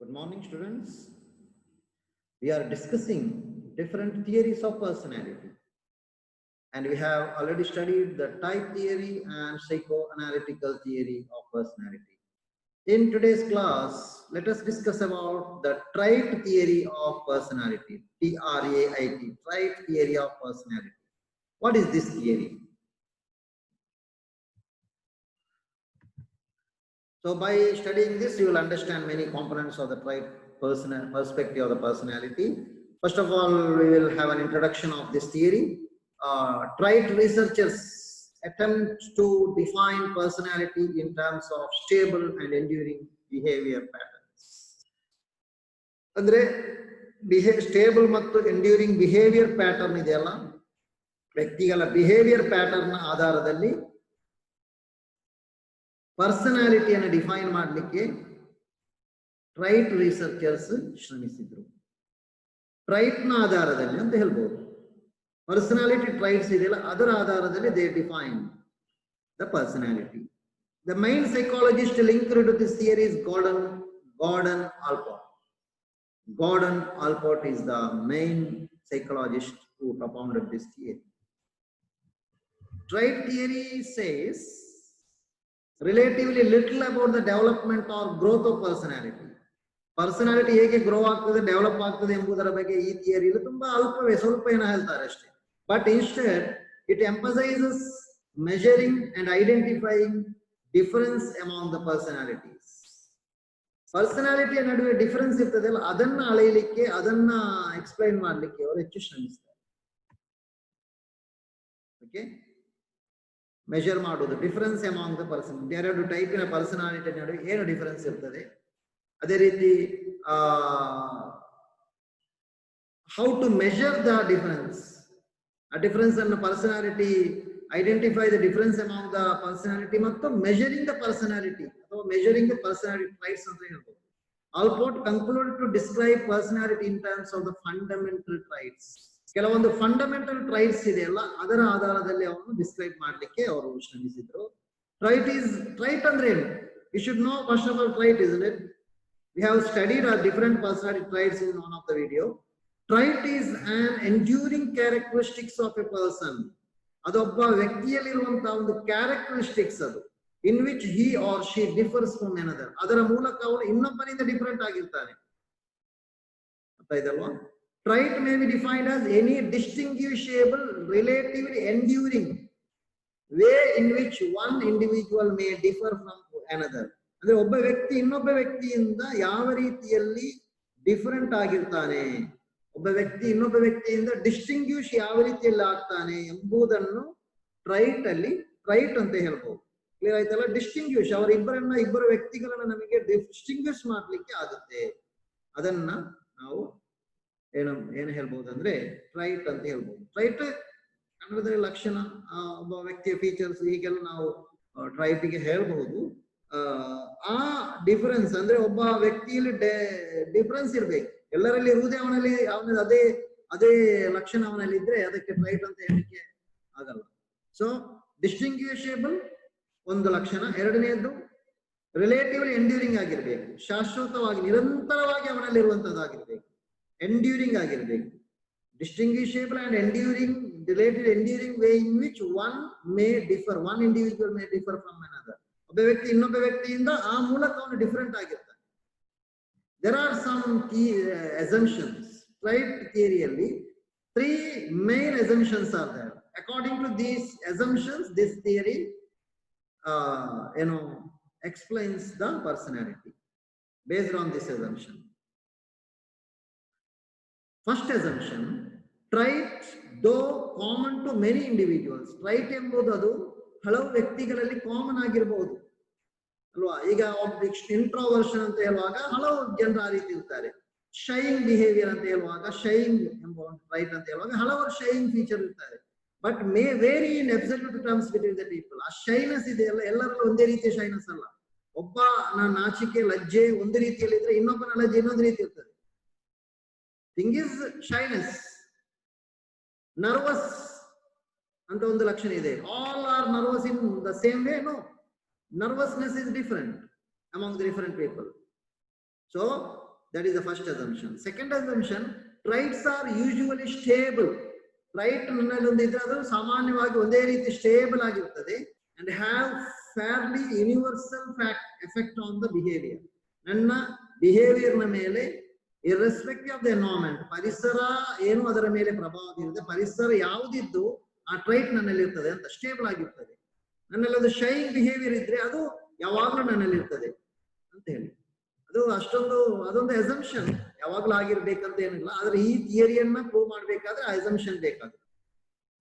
Good morning, students. We are discussing different theories of personality. And we have already studied the type theory and psychoanalytical theory of personality. In today's class, let us discuss about the trait theory of personality, T-R-A-I-T, trait theory of personality. What is this theory? So by studying this, you will understand many components of the trait perspective of the personality. First of all, we will have an introduction of this theory. Trait researchers attempt to define personality in terms of stable and enduring behavior patterns. Andre stable ಮತ್ತು enduring behavior pattern ಇದೆಯಲ್ಲ, ವ್ಯಕ್ತಿಗಳ behavior pattern ಆಧಾರದಲ್ಲಿ ಪರ್ಸನಾಲಿಟಿಯನ್ನು define ಮಾಡಲಿಕ್ಕೆ ಟ್ರೈಟ್ researchers ಶ್ರಮಿಸಿದ್ರು. ಟ್ರೈಟ್ನ ಆಧಾರದಲ್ಲಿ ಅಂತ ಹೇಳ್ಬೋದು, personality traits ಇದೆಯಲ್ಲ ಅದರ ಆಧಾರದಲ್ಲಿ they define the personality. The main psychologist linked to this theory is Gordon Allport. Gordon Allport is the main psychologist who propounded this theory. Trait theory says relatively little about the development or growth of personality. Personality ಹೇಗೆ grow ಆಗ್ತದೆ, develop ಆಗ್ತದೆ ಎಂಬುದರ ಬಗ್ಗೆ ಈ ಥಿಯರಿಯಲ್ಲಿ ತುಂಬಾ ಅಲ್ಪವೇ ಸ್ವಲ್ಪ ಏನೋ ಹೇಳ್ತಾರೆ ಅಷ್ಟೇ. But instead it emphasises measuring and identifying difference among the personalities. ಪರ್ಸನಾಲಿಟಿಯ ನಡುವೆ ಡಿಫರೆನ್ಸ್ ಇರ್ತದಲ್ಲ ಅದನ್ನ ಅಳೆಯಲಿಕ್ಕೆ, ಅದನ್ನ ಎಕ್ಸ್ಪ್ಲೈನ್ ಮಾಡಲಿಕ್ಕೆ ಅವರು ಹೆಚ್ಚು ಶ್ರಮಿಸ್ತಾರೆ. ಓಕೆ, ಮೆಜರ್ ಮಾಡೋದು ಡಿಫರೆನ್ಸ್ ಅಮಾಂಗ್ ದ ಪರ್ಸನ್, ಎರಡು ಟೈಪಿನ ಪರ್ಸನಾಲಿಟಿ ನಡುವೆ ಏನು ಡಿಫರೆನ್ಸ್ ಇರ್ತದೆ. ಅದೇ ರೀತಿ how to measure the difference, ಆ ಡಿಫರೆನ್ಸ್ ಅನ್ನು personality identify the difference among the personality ಮತ್ತು ಮೆಜರಿಂಗ್ ದ ಪರ್ಸನಾಲಿಟಿ ಅಥವಾ ಮೆಜರಿಂಗ್ ದ ಪರ್ಸನಾಲಿಟಿ ಟ್ರೈಟ್ಸ್ ಅಂತ ಹೇಳ್ಬೋದು. Allport concluded to describe personality in terms of the fundamental traits. ಕೆಲವೊಂದು fundamental traits ಇದೆಯಲ್ಲ ಅದರ ಆಧಾರದಲ್ಲಿ ಅವನು ಡಿಸ್ಕ್ರೈಬ್ ಮಾಡಲಿಕ್ಕೆ ಅವರು ಶ್ರಮಿಸಿದ್ರು. ಟ್ರೈಟ್ ಅಂದ್ರೆ ಏನು? You should know first of all trait, isn't it? We have studied our different personality traits in one of the video. Trait is an enduring characteristics of a person. ಅದೊಬ್ಬ ವ್ಯಕ್ತಿಯಲ್ಲಿರುವಂತಹ ಒಂದು characteristics ಅದು, in which he or she differs from another. ಅದರ ಮೂಲಕ ಅವನು ಇನ್ನೊಬ್ಬನಿಂದ different ಆಗಿರ್ತಾನೆ. ಅರ್ಥ ಇದಲ್ವಾ? Trait may be defined as any distinguishable, relatively enduring way in which one individual may differ from another. ಅಂದ್ರೆ ಒಬ್ಬ ವ್ಯಕ್ತಿ ಇನ್ನೊಬ್ಬ ವ್ಯಕ್ತಿಯಿಂದ ಯಾವ ರೀತಿಯಲ್ಲಿ ಡಿಫರೆಂಟ್ ಆಗಿರ್ತಾನೆ, ಒಬ್ಬ ವ್ಯಕ್ತಿ ಇನ್ನೊಬ್ಬ ವ್ಯಕ್ತಿಯಿಂದ ಡಿಸ್ಟಿಂಗ್ವಿಶ್ ಯಾವ ರೀತಿಯಲ್ಲಿ ಆಗ್ತಾನೆ ಎಂಬುದನ್ನು ಟ್ರೈಟ್ ಅಲ್ಲಿ ಟ್ರೈಟ್ ಅಂತ ಹೇಳ್ಬೋದು. ಕ್ಲಿಯರ್ ಆಯ್ತಲ್ಲ? ಡಿಸ್ಟಿಂಗ್ವಿಶ್, ಇಬ್ಬರು ವ್ಯಕ್ತಿಗಳನ್ನ ನಮಗೆ ಡಿಸ್ಟಿಂಗ್ವಿಶ್ ಮಾಡ್ಲಿಕ್ಕೆ ಆಗುತ್ತೆ. ಅದನ್ನ ನಾವು ಏನು ಹೇಳ್ಬಹುದು ಅಂದ್ರೆ ಟ್ರೈಟ್ ಅಂತ ಹೇಳ್ಬಹುದು. ಟ್ರೈಟ್ ಕನ್ನಡದಲ್ಲಿ ಲಕ್ಷಣ, ಒಬ್ಬ ವ್ಯಕ್ತಿಯ ಫೀಚರ್ಸ್, ಹೀಗೆಲ್ಲ ನಾವು ಟ್ರೈಟ್ಗೆ ಹೇಳ್ಬಹುದು. ಆ ಡಿಫರೆನ್ಸ್ ಅಂದ್ರೆ ಒಬ್ಬ ವ್ಯಕ್ತಿಯಲ್ಲಿ ಡಿಫರೆನ್ಸ್ ಇರ್ಬೇಕು, ಎಲ್ಲರಲ್ಲಿ ಇರುವುದೇ ಅವನಲ್ಲಿ ಅದೇ ಲಕ್ಷಣ ಅವನಲ್ಲಿ ಇದ್ರೆ ಅದಕ್ಕೆ ಟ್ರೈಟ್ ಅಂತ ಹೇಳಲಿಕ್ಕೆ ಆಗಲ್ಲ. ಸೊ ಡಿಸ್ಟಿಂಗ್ವಿಷೇಬಲ್ ಒಂದು ಲಕ್ಷಣ. ಎರಡನೆಯದ್ದು ರಿಲೇಟಿವ್ಲಿ ಎಂಡ್ಯೂರಿಂಗ್ ಆಗಿರ್ಬೇಕು, ಶಾಶ್ವತವಾಗಿ ನಿರಂತರವಾಗಿ ಅವನಲ್ಲಿ ಇರುವಂತದ್ದಾಗಿರ್ಬೇಕು, ಎಂಡ್ಯೂರಿಂಗ್ ಆಗಿರ್ಬೇಕು. Distinguishable and enduring, relative enduring way in which one may differ, one individual may differ from another. ಒಬ್ಬ ವ್ಯಕ್ತಿ ಇನ್ನೊಬ್ಬ ವ್ಯಕ್ತಿಯಿಂದ ಆ ಮೂಲಕ ಅವನು ಡಿಫರೆಂಟ್ ಆಗಿರ್ತಾನೆ. There are some key assumptions. Trait theory, three main assumptions are there. According to these assumptions, this theory explains the personality based on this assumption. First assumption, trait though common to many individuals. Trait ಎಂಬುದು ಅದು ಹಲವು ವ್ಯಕ್ತಿಗಳಲ್ಲಿ common ಆಗಿರಬಹುದು ಅಲ್ವಾ? ಈಗ ಇಂಟ್ರೋವರ್ಷನ್ ಅಂತ ಹೇಳುವಾಗ ಹಲವು ಜನರು ಆ ರೀತಿ ಇರ್ತಾರೆ. ಶೈಯಿಂಗ್ ಬಿಹೇವಿಯರ್ ಅಂತ ಹೇಳುವಾಗ, ಶೈಯಿಂಗ್ ಎಂಬ ಟ್ರೈಟ್ ಅಂತ ಹೇಳುವಾಗ ಹಲವಾರು ಶೈಯಿಂಗ್ ಫೀಚರ್ ಇರ್ತಾರೆ. But may vary in absolute terms between the people. ಆ ಶೈನೆಸ್ ಇದೆಯಲ್ಲ ಎಲ್ಲರಲ್ಲೂ ಒಂದೇ ರೀತಿಯ ಶೈನೆಸ್ ಅಲ್ಲ. ಒಬ್ಬ ನಾಚಿಕೆ, ಲಜ್ಜೆ ಒಂದು ರೀತಿಯಲ್ಲಿ ಇದ್ರೆ ಇನ್ನೊಬ್ಬನ ಲಜ್ಜೆ ಇನ್ನೊಂದು ರೀತಿ ಇರ್ತದೆ. Thing is shyness. ನರ್ವಸ್ ಅಂತ ಒಂದು ಲಕ್ಷಣ ಇದೆ. All are nervous in the same way? No. Nervousness is different among the different people. So That is the first assumption. Second assumption, traits are usually stable. Trait ನನ್ನಲ್ಲಿ ಒಂದಿದ್ರೆ ಅದು ಸಾಮಾನ್ಯವಾಗಿ ಒಂದೇ ರೀತಿ stable ಆಗಿರ್ತದೆ and have fairly universal effect on the behavior. ನನ್ನ behaviour ನ ಮೇಲೆ irrespective of the environment, ಪರಿಸರ ಏನು ಅದರ ಮೇಲೆ ಪ್ರಭಾವ ಬೀರುತ್ತೆ, ಪರಿಸರ ಯಾವುದಿದ್ದು ಆ ಟ್ರೈಟ್ ನನ್ನಲ್ಲಿ ಇರ್ತದೆ ಅಂತ ಸ್ಟೇಬಲ್ ಆಗಿರ್ತದೆ. ನನ್ನಲ್ಲಿ ಅದು ಶೈಯಿಂಗ್ ಬಿಹೇವಿಯರ್ ಇದ್ರೆ ಅದು ಯಾವಾಗ್ಲೂ ನನ್ನಲ್ಲಿ ಇರ್ತದೆ ಅಂತ ಹೇಳಿ. ಅದು ಅಷ್ಟೊಂದು ಅದೊಂದು ಅಸಂಪ್ಷನ್, ಯಾವಾಗ್ಲೂ ಆಗಿರ್ಬೇಕಂತ ಏನಿಲ್ಲ. ಆದ್ರೆ ಈ ಥಿಯರಿಯನ್ನ ಪ್ರೂವ್ ಮಾಡ್ಬೇಕಾದ್ರೆ ಆ ಅಸಂಪ್ಷನ್ ಬೇಕಾಗುತ್ತೆ,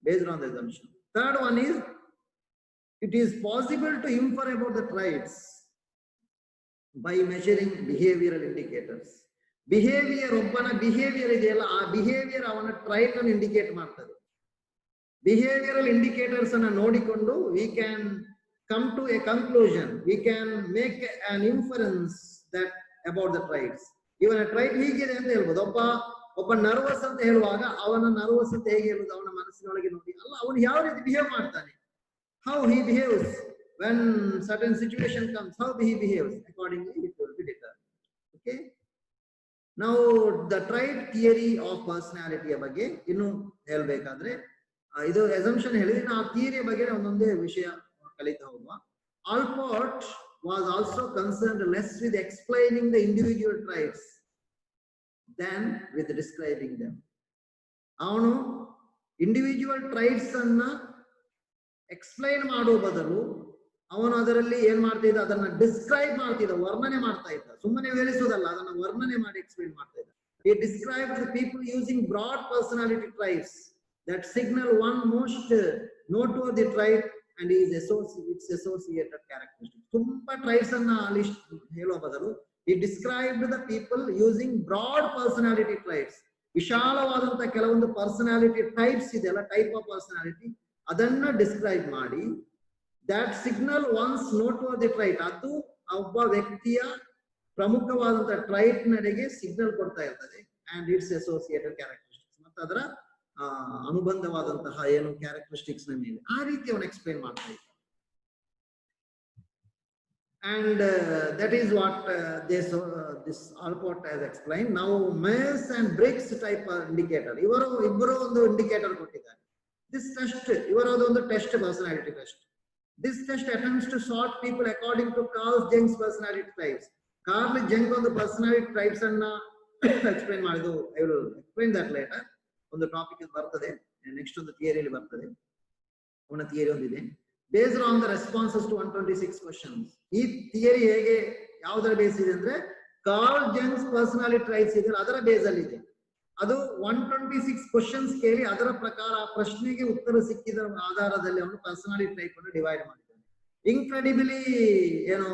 based on the assumption. Third one is, it is possible to infer about the traits by measuring behavioral indicators. Behavior, ಒಬ್ಬನ ಬಿಹೇವಿಯರ್ ಇದೆಯಲ್ಲ, ಆ ಬಿಹೇವಿಯರ್ ಅವನ ಟ್ರೈಟ್ ಅನ್ನು ಇಂಡಿಕೇಟ್ ಮಾಡ್ತದೆ. Behavioral indicators ಅನ್ನು ನೋಡಿಕೊಂಡು we can come to a conclusion, we can make an inference that about the traits. ಇವನ ಟ್ರೈಟ್ ಹೀಗಿದೆ ಅಂತ ಹೇಳ್ಬೋದು. ಒಬ್ಬ ನರ್ವಸ್ ಅಂತ ಹೇಳುವಾಗ ಅವನ ನರ್ವಸ್ ಅಂತ ಹೇಗೆ ಹೇಳುದು, ಅವನ ಮನಸ್ಸಿನೊಳಗೆ ನೋಡಿ ಅಲ್ಲ, ಅವನು ಯಾವ ರೀತಿ ಬಿಹೇವ್ ಮಾಡ್ತಾನೆ, how he behaves when certain situation comes, how he behaves, accordingly it will be determined. Okay, now the trait theory of personality ಬಗ್ಗೆ ಇನ್ನು ಹೇಳಬೇಕಾದ್ರೆ ಇದು assumption ಹೇಳಿದ್ರೆ ನಾವು ಥಿಯರಿ ಬಗ್ಗೆ ಒಂದೊಂದೇ ವಿಷಯ ಕಲಿತಾ ಹೋಗುವ. Allport was also concerned less with explaining the individual traits than with describing them. ಅವನು ಇಂಡಿವಿಜುವಲ್ ಟ್ರೈಟ್ಸ್ ಅನ್ನ ಎಕ್ಸ್ಪ್ಲೈನ್ ಮಾಡುವ ಬದಲು ಅವನು ಅದರಲ್ಲಿ ಏನ್ ಮಾಡ್ತಾ ಇದ್ದ, ಅದನ್ನ ಡಿಸ್ಕ್ರೈಬ್ ಮಾಡ್ತಿದ್ದ, ವರ್ಣನೆ ಮಾಡ್ತಾ ಇದ್ದ. ಸುಮ್ಮನೆ ವಿವರಿಸುವುದಲ್ಲ, ಅದನ್ನ ವರ್ಣನೆ ಮಾಡಿ ಎಕ್ಸ್ಪ್ಲೈನ್ ಮಾಡ್ತಾ ಇದ್ದ. He described the people using broad personality traits that signal one most noteworthy trait and its associated characteristics. ತುಂಬಾ ಟ್ರೈಟ್ಸ್ ಅನ್ನ ಲಿಸ್ಟ್ ಹೇಳುವ ಬದಲು he described the people using broad personality traits, ವಿಶಾಲವಾದಂತಹ ಕೆಲವೊಂದು ಪರ್ಸನಾಲಿಟಿ ಟೈಪ್ಸ್ ಇದೆಯಲ್ಲ, type of personality, ಅದನ್ನ describe ಮಾಡಿ that signal one's noteworthy trait, ಅದು ಒಬ್ಬ ವ್ಯಕ್ತಿಯ ಪ್ರಮುಖವಾದಂತಹ ಟ್ರೈಟ್ ನಡೆಗೆ ಸಿಗ್ನಲ್ ಕೊಡ್ತಾ ಇರ್ತದೆ, and its associated characteristics, ಮತ್ತು ಅದರ ಅನುಬಂಧವಾದಂತಹ ಏನು ಕ್ಯಾರೆಕ್ಟರಿಸ್ಟಿಕ್ಸ್ ನ ಮೇಲೆ ಆ ರೀತಿ ಅವನು ಎಕ್ಸ್ಪ್ಲೈನ್ ಮಾಡ್ತಾ ಇದ್ದ. And that is what this Allport has explained. Now Myers and Briggs type indicator, ಇಬ್ಬರು ಒಂದು ಇಂಡಿಕೇಟರ್ ಕೊಟ್ಟಿದ್ದಾರೆ. This test, ಇವರದು ಒಂದು test, personality test. This test attempts to sort people according to Carl Jung's personality types. Carl Jung ಒಂದು personality types ಅನ್ನ explain ಮಾಡಿದ್ದು. I will explain that later. ಒಂದು topic ಬರ್ತದೆ, next ಒಂದು ಥಿಯರಿಯಲ್ಲಿ ಬರ್ತದೆ, ಅವನ ಥಿಯರಿ ಒಂದಿದೆ. Based on the responses to 126 questions. ಈ ಥಿಯರಿ ಹೇಗೆ ಯಾವುದರ ಬೇಸ್ ಇದೆ ಅಂದ್ರೆ ಕಾರ್ಲ್ ಜಂಗ್ಸ್ ಪರ್ಸನಾಲಿಟಿ ಟ್ರೈಟ್ಸ್ ಇದೆ, ಅದರ ಬೇಸ್ ಅಲ್ಲಿ ಇದೆ. ಅದು 126 ಕ್ವಶನ್ಸ್ ಕೇಳಿ ಅದರ ಪ್ರಕಾರ ಆ ಪ್ರಶ್ನೆಗೆ ಉತ್ತರ ಸಿಕ್ಕಿದ ಆಧಾರದಲ್ಲಿ ಅವನು ಪರ್ಸನಾಲಿಟಿ ಟೈಪ್ ಅನ್ನು ಡಿವೈಡ್ ಮಾಡಿದ್ದಾನೆ. ಇನ್ಕ್ರೆಡಿಬಲಿ ಏನು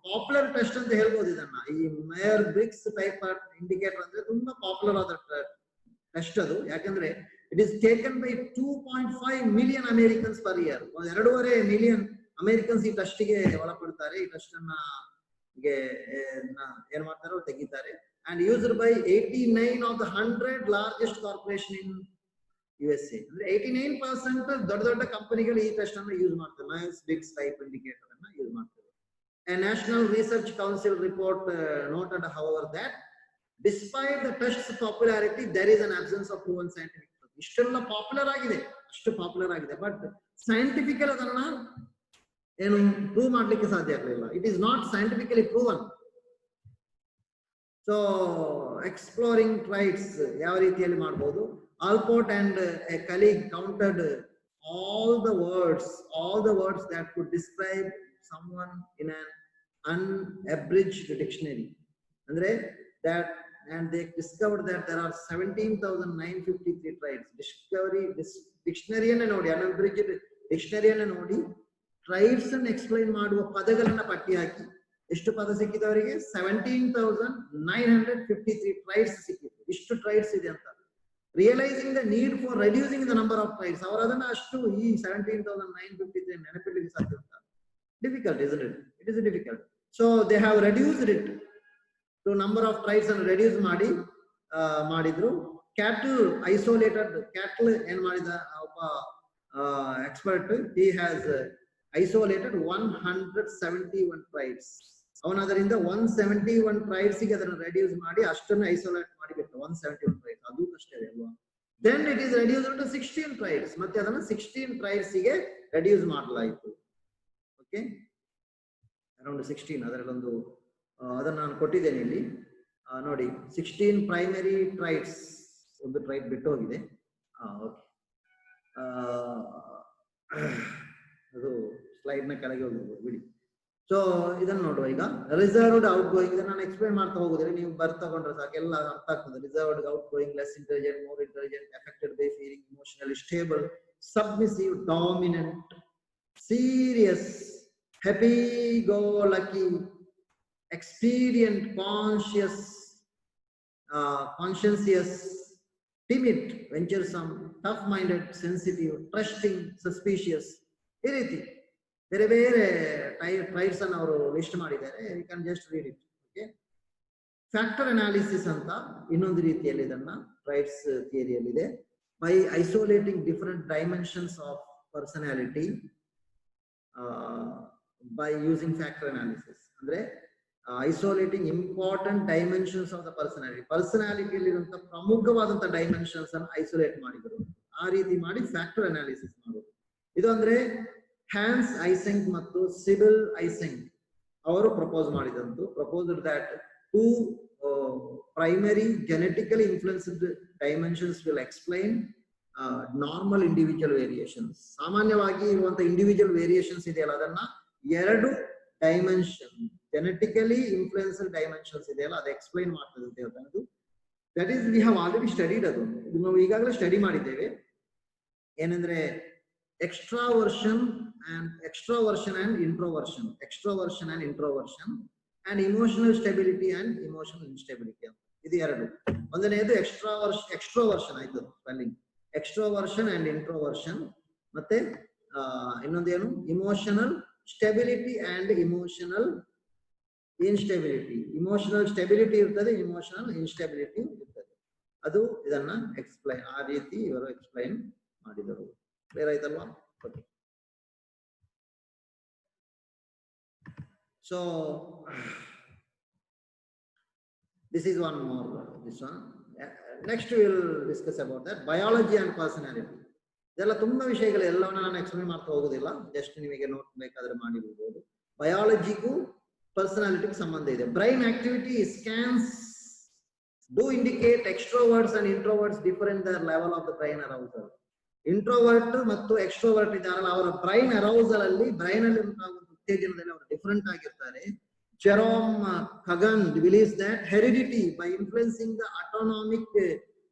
ಪಾಪ್ಯುಲರ್ ಟೆಸ್ಟ್ ಅಂತ ಹೇಳ್ಬೋದು ಇದನ್ನ. ಈ ಮೇಯರ್ ಬ್ರಿಗ್ಸ್ ಟೈಪ್ ಇಂಡಿಕೇಟರ್ ಅಂದ್ರೆ ತುಂಬಾ ಪಾಪ್ಯುಲರ್ ಆದ ಟೆಸ್ಟ್ ಅದು. ಯಾಕಂದ್ರೆ it is taken by 2.5 million Americans per year. 2.5 million Americans ಈ ಟೆಸ್ಟ್ ಗೆ ಒಳಪಡ್ತಾರೆ. ಈ ಟೆಸ್ಟ್ ಅನ್ನ ಏನ್ ಮಾಡ್ತಾರೆ, ತೆಗಿತಾರೆ. And used by 89 of the 100 largest corporation in USA. ಅಂದ್ರೆ 89% ದೊಡ್ಡ ದೊಡ್ಡ ಕಂಪನಿಗಳು ಈ ಟೆಸ್ಟ್ ಅನ್ನು ಯೂಸ್ ಮಾಡ್ತಾರೆ. ಮೈಯರ್ಸ್ ಬ್ರಿಗ್ಸ್ ಟೈಪ್ ಇಂಡಿಕೇಟರ್ ಅನ್ನ ಯೂಸ್ ಮಾಡ್ತಾರೆ. A National Research Council report noted, however, that despite the test's popularity, there is an absence of proven scientific. ಇಷ್ಟೆಲ್ಲ ಪಾಪ್ಯುಲರ್ ಆಗಿದೆ, ಅಷ್ಟು ಪಾಪ್ಯುಲರ್ ಆಗಿದೆ, ಬಟ್ ಸೈಂಟಿಫಿಕಲ್ ಅದನ್ನ ಏನು ಪ್ರೂವ್ ಮಾಡ್ಲಿಕ್ಕೆ ಸಾಧ್ಯ ಆಗಲಿಲ್ಲ. It is not scientifically proven. So exploring traits ಯಾವ ರೀತಿಯಲ್ಲಿ ಮಾಡ್ಬೋದು. Allport and a colleague counted all the words that could describe someone in an unabridged dictionary. Andre that, and they discovered that there are 17,953 traits. Dictionary ಅನ್ನು ನೋಡಿ, unabridged dictionary ಅನ್ನು ನೋಡಿ, traits ಅನ್ನು explain ಮಾಡುವ ಪದಗಳನ್ನ ಪಟ್ಟಿ ಹಾಕಿ ಎಷ್ಟು ಪದ ಸಿಕ್ಕಿದೆ ಅವರಿಗೆ? 17,953 ಟ್ರೈಟ್ಸ್ ಸಿಕ್ಕಿತ್ತು. ಇಷ್ಟು ಟ್ರೈಟ್ಸ್ ಇದೆ ಅಂತ. Realising the need for reducing the number of traits, ಅವರು ಅದನ್ನ ಅಷ್ಟು ಈ 17,953 ನೆನಪಿಡ್ಲಿಕ್ಕೆ ಸಾಧ್ಯ ಉಂಟಾ? Difficult, isn't it? It is difficult. So they have reduced it to number of tribes and reduce ಮಾಡಿದ್ರು. Cattle isolated, cattle ಏನ್ ಮಾಡಿದ ಒಬ್ಬ expert, he has isolated 171 tribes. ಅವನು ಅದರಿಂದ 171 ಟ್ರೈಬ್ಸ್ ಗೆ ಅದನ್ನು ರೆಡ್ಯೂಸ್ ಮಾಡಿ ಅಷ್ಟನ್ನು ಐಸೋಲೇಟ್ ಮಾಡಿಬಿಟ್ಟು 171 ಟ್ರೈಬ್ಸ್, ಅದು ಕಷ್ಟ ಇದೆ ಅಲ್ವಾ. Then it is reduced to 16 traits, ಮತ್ತೆ ಅದನ್ನು 16 ಟ್ರೈಬ್ಸ್ ಗೆ ರೆಡ್ಯೂಸ್ ಮಾಡಲಾಯಿತು. ಓಕೆ, ಅರೌಂಡ್ 16 ಅದರಲ್ಲೊಂದು ಅದನ್ನು ನಾನು ಕೊಟ್ಟಿದ್ದೇನೆ ಇಲ್ಲಿ ನೋಡಿ. 16 ಪ್ರೈಮರಿ ಟ್ರೈಬ್ಸ್, ಒಂದು ಟ್ರೈಬ್ ಬಿಟ್ಟು ಹೋಗಿದೆ. ಓಕೆ, ಅದು ಸ್ಲೈಡ್ ನ ಕೆಳಗೆ ಹೋಗ್ಬೋದು ಬಿಡಿ. ಸೊ ಇದನ್ನು ನೋಡುವ ಈಗ. ರಿಸರ್ವ್ಡ್ ಔಟ್ ಗೋಯಿಂಗ್, ಇದನ್ನ ನಾನು ಎಕ್ಸ್ಪ್ಲೈನ್ ಮಾಡ್ತಾ ಹೋಗುದಿಲ್ಲ, ನೀವು ತಗೊಂಡ್ರೆ ಸಾಕು, ಎಲ್ಲ ಅರ್ಥ ಆಗ್ತದೆ. Reserved out going, less intelligent, more intelligent, affected by feeling, emotionally stable, ಸಬ್ಮಿಸಿವ್, dominant, serious, happy go lucky, expedient, conscientious, timid, venturesome, tough minded, sensitive, trusting, suspicious. ಈ ರೀತಿ ಬೇರೆ ಬೇರೆ ಟ್ರೈಬ್ಸ್ ಅನ್ನು ಅವರು ಲಿಸ್ಟ್ ಮಾಡಿದ್ದಾರೆ. You can just read it. Okay, factor analysis ಅಂತ ಇನ್ನೊಂದು ರೀತಿಯಲ್ಲಿ ಇದನ್ನ ಟ್ರೈಬ್ಸ್ ಥಿಯರಿಯಲ್ಲಿದೆ. By isolating different dimensions of personality by using factor analysis, ಅಂದ್ರೆ isolating important dimensions of the personality, ಪರ್ಸನಾಲಿಟಿಯಲ್ಲಿರುವಂತ ಪ್ರಮುಖವಾದಂತ ಡೈಮೆನ್ಷನ್ಸ್ ಅನ್ನು ಐಸೋಲೇಟ್ ಮಾಡಿದರು. ಆ ರೀತಿ ಮಾಡಿ ಫ್ಯಾಕ್ಟರ್ ಅನಾಲಿಸಿಸ್ ಮಾಡೋದು. ಇದು ಅಂದ್ರೆ ಹ್ಯಾನ್ಸ್ ಐಸೆಂಕ್ ಮತ್ತು ಸಿಬಿಲ್ ಐಸೆಂಕ್ ಅವರು proposed that two primary genetically influenced dimensions will explain normal individual variations. ಸಾಮಾನ್ಯವಾಗಿ ಇರುವಂತಹ ಇಂಡಿವಿಜುವಲ್ ವೇರಿಯೇಷನ್ಸ್ ಇದೆಯಲ್ಲ, ಅದನ್ನ ಎರಡು ಡೈಮೆನ್ಷನ್ ಜೆನೆಟಿಕಲಿ ಇನ್ಫ್ಲುಯೆನ್ಸ್ಡ್ ಡೈಮೆನ್ಷನ್ಸ್ ಇದೆಯಲ್ಲ, ಅದು ಎಕ್ಸ್ಪ್ಲೈನ್ ಮಾಡ್ತದೆ ಅಂತ ಹೇಳ್ತಾರೆ. That is we have already studied. ಅದು ನಾವು ಈಗಾಗಲೇ ಸ್ಟಡಿ ಮಾಡಿದ್ದೇವೆ. ಏನಂದ್ರೆ extraversion and introversion and emotional stability and emotional instability ಅಂತ, ಇದು ಎರಡು. ಒಂದನೇದು ಎಕ್ಸ್ಟ್ರೋವರ್ಷನ್ ಆಯ್ತು ಸ್ಪೆಲ್ಲಿಂಗ್, ಎಕ್ಸ್ಟ್ರೋವರ್ಷನ್ ಅಂಡ್ ಇಂಟ್ರೋವರ್ಷನ್. ಮತ್ತೆ ಇನ್ನೊಂದೇನು emotional stability and emotional instability. Emotional stability ಇರ್ತದೆ, ಇಮೋಷನಲ್ ಇನ್ಸ್ಟೆಬಿಲಿಟಿ ಇರ್ತದೆ. ಅದು ಇದನ್ನ ಎಕ್ಸ್ಪ್ಲೈನ್, ಆ ರೀತಿ ಇವರು ಎಕ್ಸ್ಪ್ಲೈನ್ ಮಾಡಿದರು. ಕ್ಲಿಯರ್ ಆಯ್ತಲ್ವಾ? Okay, so this is one more, this one. Next we will discuss about that biology and personality. ಇದೆಲ್ಲ ತುಂಬಾ ವಿಷಯಗಳು, ಎಲ್ಲವನ್ನ ನಾನು ಎಕ್ಸ್ಪ್ಲೈನ್ ಮಾಡ್ತಾ ಹೋಗೋದಿಲ್ಲ, ಜಸ್ಟ್ ನಿಮಗೆ ನೋಟ್ ಬೇಕಾದ್ರೆ ಮಾಡಿಬಿಡ್ಬೋದು. ಬಯಾಲಜಿಗೂ ಪರ್ಸನಾಲಿಟಿಗೂ ಸಂಬಂಧ ಇದೆ. Brain activity scans do indicate extroverts and introverts differ in their level of the brain arousal. Introvert ಮತ್ತು ಎಕ್ಸ್ಟ್ರೋವರ್ಟ್ ಇದ್ದಾರಲ್ಲ, ಅವರ ಬ್ರೈನ್ ಅರೌಸಲ್ ಅಲ್ಲಿ, ಬ್ರೈನ್ ಅಲ್ಲಿ ಉತ್ತೇಜನದಲ್ಲಿ ಅವರು ಡಿಫರೆಂಟ್ ಆಗಿರ್ತಾರೆ. Jerome Kagan believes that heredity, by influencing the autonomic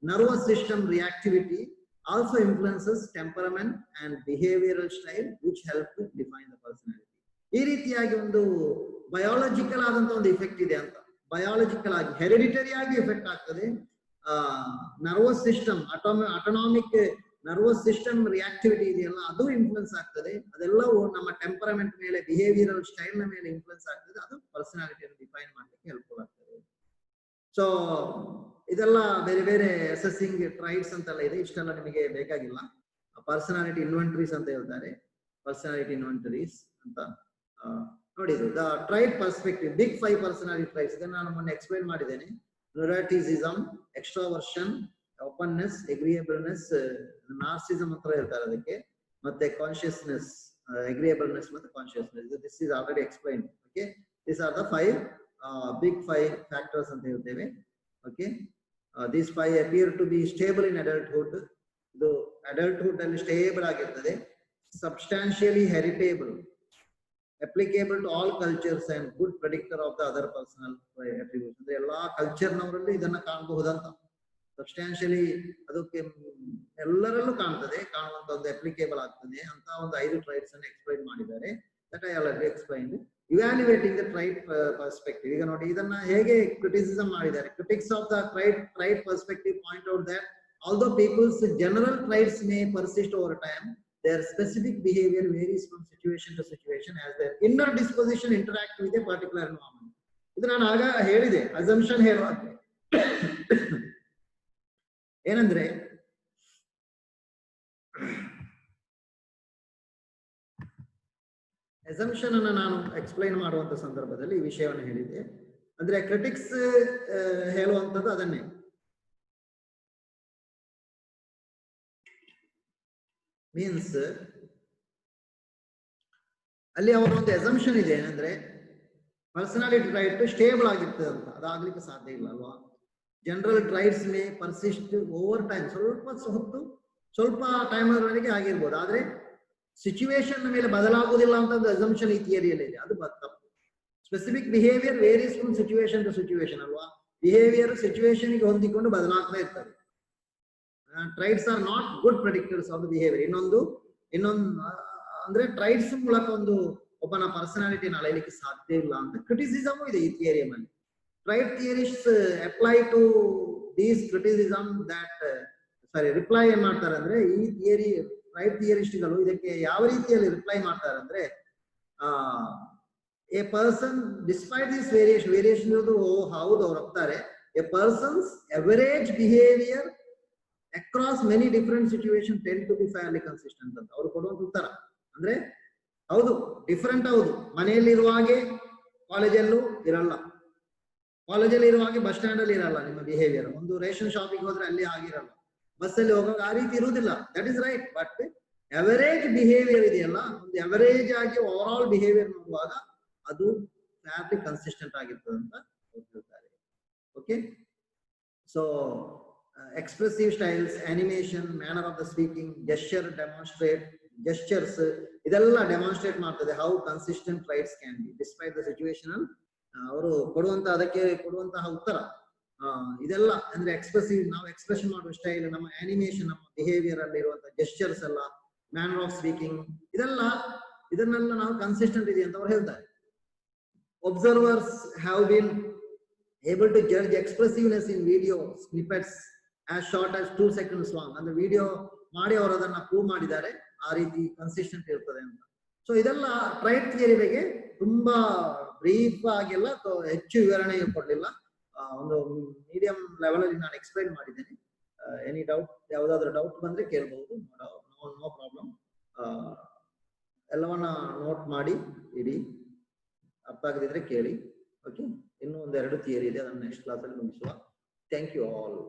nervous system reactivity, also influences temperament and behavioral style, which help to define the personality. ಈ ರೀತಿಯಾಗಿ ಒಂದು ಬಯಾಲಜಿಕಲ್ ಆದಂತ ಒಂದು ಎಫೆಕ್ಟ್ ಇದೆ ಅಂತ. ಬಯಾಲಜಿಕಲ್ ಆಗಿ ಹೆರಿಡಿಟರಿ ಆಗಿ ಎಫೆಕ್ಟ್ ಆಗ್ತದೆ. Nervous system, autonomic nervous system reactivity ಇದೆಯಲ್ಲ, ಅದು ಇನ್ಫ್ಲುಯೆನ್ಸ್ ಆಗ್ತದೆ. ಅದೆಲ್ಲವೂ ನಮ್ಮ ಟೆಂಪರಮೆಂಟ್ ಮೇಲೆ, ಬಿಹೇವಿಯರಲ್ ಸ್ಟೈಲ್ ನ ಮೇಲೆ ಇನ್ಫ್ಲುಯೆನ್ಸ್ ಆಗ್ತದೆ. ಅದು ಪರ್ಸನಾಲಿಟಿಯನ್ನು ಡಿಫೈನ್ ಮಾಡಲಿಕ್ಕೆ ಹೆಲ್ಪ್ಫುಲ್ ಆಗ್ತದೆ. ಸೊ ಇದೆಲ್ಲ ಬೇರೆ ಬೇರೆ ಅಸೆಸಿಂಗ್ ಟ್ರೈಟ್ಸ್ ಅಂತೆಲ್ಲ ಇದೆ. ಇಷ್ಟೆಲ್ಲ ನಿಮಗೆ ಬೇಕಾಗಿಲ್ಲ. ಪರ್ಸನಾಲಿಟಿ ಇನ್ವೆಂಟರೀಸ್ ಅಂತ ಹೇಳ್ತಾರೆ, ಪರ್ಸನಾಲಿಟಿ ಇನ್ವೆಂಟರೀಸ್ ಅಂತ ನೋಡಿದ್ರು. The trait perspective, big 5 personality traits, ಇದನ್ನ ನಾನು ಮೊನ್ನೆ ಎಕ್ಸ್ಪ್ಲೈನ್ ಮಾಡಿದ್ದೇನೆ. ನ್ಯೂರಾಟಿಸಿಸಮ್, ಎಕ್ಸ್ಟ್ರಾವರ್ಷನ್, ಓಪನ್ನೆಸ್, ಅಗ್ರಿಯೇಬಲ್ನೆಸ್, ನಾರ್ಸಿಸಮ್ ಅಂತ ಹೇಳ್ತಾರೆ ಅದಕ್ಕೆ, ಮತ್ತೆ ಕಾನ್ಶಿಯಸ್ನೆಸ್, ಅಗ್ರಿಯೇಬಲ್ನೆಸ್ ಮತ್ತೆ consciousness. This is already explain. Okay, this are the 5 big 5 factors ಅಂತ ಹೇಳ್ತೇವೆ. Okay, these 5 appear to be stable in adulthood. ಇದು ಅಡಲ್ಟ್ಹುಡ್ ಅಲ್ಲಿ ಸ್ಟೇಬಲ್ ಆಗಿರ್ತದೆ. Substantially ಹೆರಿಟೇಬಲ್, applicable to all cultures and good predictor of the other personal attributes. ಅಂದ್ರೆ ಎಲ್ಲಾ culture ನವರಲ್ಲಿ ಇದನ್ನ ಕಾಣಬಹುದಂತ. ಸಬ್ಸ್ಟಾನ್ಷಿಯಲಿ ಅದಕ್ಕೆ ಎಲ್ಲರಲ್ಲೂ ಕಾಣ್ತದೆ, ಕಾಣುವಂತ ಒಂದು ಅಪ್ಲಿಕೇಬಲ್ ಆಗ್ತದೆ ಅಂತ ಒಂದು 5 ಟ್ರೈಟ್ಸ್ ಅನ್ನು ಎಕ್ಸ್ಪ್ಲೈನ್ ಮಾಡಿದ್ದಾರೆ. That I already explained. Evaluating the trait perspective, ಈಗ ನೋಡಿ ಇದನ್ನ ಹೇಗೆ ಕ್ರಿಟಿಸಿಸಮ್ ಮಾಡಿದ್ದಾರೆ. Critics of the trait perspective point out that although people's general traits may persist over time, their specific behavior varies from situation to situation as their inner disposition interact with a particular environment. ಇದು ನಾನು ಆಗ ಹೇಳಿದೆ, assumption ಹೇಳುವಾಗ ಏನಂದ್ರೆ assumption ಅನ್ನು ನಾನು explain ಮಾಡುವಂತ ಸಂದರ್ಭದಲ್ಲಿ ಈ ವಿಷಯವನ್ನು ಹೇಳಿದೆ. ಅಂದ್ರೆ ಕ್ರಿಟಿಕ್ಸ್ ಹೇಳುವಂತದ್ದು ಅದನ್ನೇ. ಮೀನ್ಸ್ ಅಲ್ಲಿ ಅವರ ಒಂದು ಅಸಂಪ್ಷನ್ ಇದೆ ಏನಂದ್ರೆ ಪರ್ಸನಾಲಿಟಿ ಟ್ರೈಟ್ ಸ್ಟೇಬಲ್ ಆಗಿರ್ತದೆ ಅಂತ. ಅದಾಗ್ಲಿಕ್ಕೆ ಸಾಧ್ಯ ಇಲ್ಲ ಅಲ್ವಾ. General traits May persist over time, ಸ್ವಲ್ಪ ಟೈಮ್ ವರೆಗೆ ಆಗಿರ್ಬೋದು, ಆದ್ರೆ ಸಿಚುವೇಶನ್ ಮೇಲೆ ಬದಲಾಗುವುದಿಲ್ಲ ಅಂತ ಒಂದು ಅಸಂಪ್ಷನ್ ಈ ಥಿಯರಿಯಲ್ಲಿ ಇದೆ. ಅದು ತಪ್ಪು. Specific behaviour varies from situation to situation ಅಲ್ವಾ. ಬಿಹೇವಿಯರ್ ಸಿಚುವೇಶನ್ ಗೆ ಹೊಂದಿಕೊಂಡು ಬದಲಾಗ್ತಾ ಇರ್ತದೆ. Traits are not good predictors of the behaviour. ಇನ್ನೊಂದು ಅಂದ್ರೆ ಟ್ರೈಟ್ಸ್ ಮೂಲಕ ಒಬ್ಬನ ಪರ್ಸನಾಲಿಟಿನ ಅಳೆಯಲಿಕ್ಕೆ ಸಾಧ್ಯ ಇಲ್ಲ ಅಂತ ಕ್ರಿಟಿಸಿಸಮ್ ಇದೆ ಈ ಥಿಯರಿಯಲ್ಲಿ. Trait theorist apply to these criticism that reply ಏನ್ ಮಾಡ್ತಾರೆ ಅಂದ್ರೆ ಈ ಥಿಯರಿ ಟ್ರೈಟ್ ಥಿಯರಿಸ್ಟ್ಗಳು ಇದಕ್ಕೆ ಯಾವ ರೀತಿಯಲ್ಲಿ ರಿಪ್ಲೈ ಮಾಡ್ತಾರೆ ಅಂದ್ರೆ a person despite this variation ಹೌದು ಅವ್ರು ಹೋಗ್ತಾರೆ. A person's average behaviour across many different situation tend to be fairly consistent ಅಂತ ಅವ್ರು ಕೊಡುವಂತ ಉತ್ತರ. ಅಂದ್ರೆ ಹೌದು ಡಿಫರೆಂಟ್, ಹೌದು ಮನೆಯಲ್ಲಿ ಇರುವಾಗೆ ಕಾಲೇಜಲ್ಲೂ ಇರಲ್ಲ, ಕಾಲೇಜಲ್ಲಿ ಇರುವಾಗೆ ಬಸ್ ಸ್ಟ್ಯಾಂಡ್ ಅಲ್ಲಿ ಇರಲ್ಲ ನಿಮ್ಮ ಬಿಹೇವಿಯರ್. ಒಂದು ರೇಷನ್ ಶಾಪಿಗೆ ಹೋದ್ರೆ ಅಲ್ಲಿ ಆಗಿರಲ್ಲ, ಬಸ್ಸಲ್ಲಿ ಹೋಗುವಾಗ ಆ ರೀತಿ ಇರುವುದಿಲ್ಲ. That is right. But average behaviour ಇದೆಯಲ್ಲ, ಒಂದು ಎವರೇಜ್ ಆಗಿ ಓವರ್ ಆಲ್ ಬಿಹೇವಿಯರ್ ನೋಡುವಾಗ ಅದು ಫ್ಯಾರ್ಲಿ ಕನ್ಸಿಸ್ಟೆಂಟ್ ಆಗಿರ್ತದೆ ಅಂತ ಹೇಳ್ತಾರೆ. Okay, so expressive styles, animation, manner of the speaking, gestures ಇದೆಲ್ಲ ಡೆಮಾನ್ಸ್ಟ್ರೇಟ್ ಮಾಡ್ತದೆ how consistent traits can be despite the situation. ಅವರು ಅದಕ್ಕೆ ಕೊಡುವಂತಹ ಉತ್ತರ ಇದೆಲ್ಲ ಅಂದ್ರೆ ಎಕ್ಸ್ಪ್ರೆಸಿವ್, ನಾವು ಎಕ್ಸ್ಪ್ರೆಷನ್ ಮಾಡುವ ಸ್ಟೈಲ್, ನಮ್ಮ ಅನಿಮೇಷನ್, ನಮ್ಮ ಬಿಹೇವಿಯರ್ ಅಲ್ಲಿ ಇರುವಂತಹ ಗೆಸ್ಚರ್ಸ್ ಎಲ್ಲ, ಮ್ಯಾನರ್ ಆಫ್ ಸ್ಪೀಕಿಂಗ್ ಇದನ್ನೆಲ್ಲ ನಾವು ಕನ್ಸಿಸ್ಟೆಂಟ್ ಇದೆ ಅಂತ ಅವ್ರು ಹೇಳ್ತಾರೆ. Observers have been able to judge expressiveness in video snippets as short as 2 seconds long. ಅಂದ್ರೆ ವಿಡಿಯೋ ಮಾಡಿ ಅವರು ಅದನ್ನ ಪ್ರೂವ್ ಮಾಡಿದ್ದಾರೆ ಆ ರೀತಿ ಕನ್ಸಿಸ್ಟೆಂಟ್ ಇರ್ತದೆ ಅಂತ. ಸೊ ಇದೆಲ್ಲ ಟ್ರೈಟ್ ಥಿಯರಿ ಬಗ್ಗೆ ತುಂಬಾ ಬ್ರೀಫ್ ಆಗಿಲ್ಲ, ಹೆಚ್ಚು ವಿವರಣೆ ಕೊಡ್ಲಿಲ್ಲ, ಒಂದು ಮೀಡಿಯಂ ಲೆವೆಲ್ ಅಲ್ಲಿ ನಾನು ಎಕ್ಸ್ಪ್ಲೈನ್ ಮಾಡಿದ್ದೇನೆ. ಎನಿ ಡೌಟ್, ಯಾವುದಾದ್ರೂ ಡೌಟ್ ಬಂದ್ರೆ ಕೇಳಬಹುದು, ನೋ ಪ್ರಾಬ್ಲಮ್. ಎಲ್ಲವನ್ನ ನೋಟ್ ಮಾಡಿ ಇಡಿ, ಅರ್ಥ ಆಗದಿದ್ರೆ ಕೇಳಿ. ಓಕೆ, ಇನ್ನೂ ಒಂದೆರಡು ಥಿಯರಿ ಇದೆ, ಅದನ್ನ ನೆಕ್ಸ್ಟ್ ಕ್ಲಾಸಲ್ಲಿ ಮುಗಿಸುವ. Thank you all.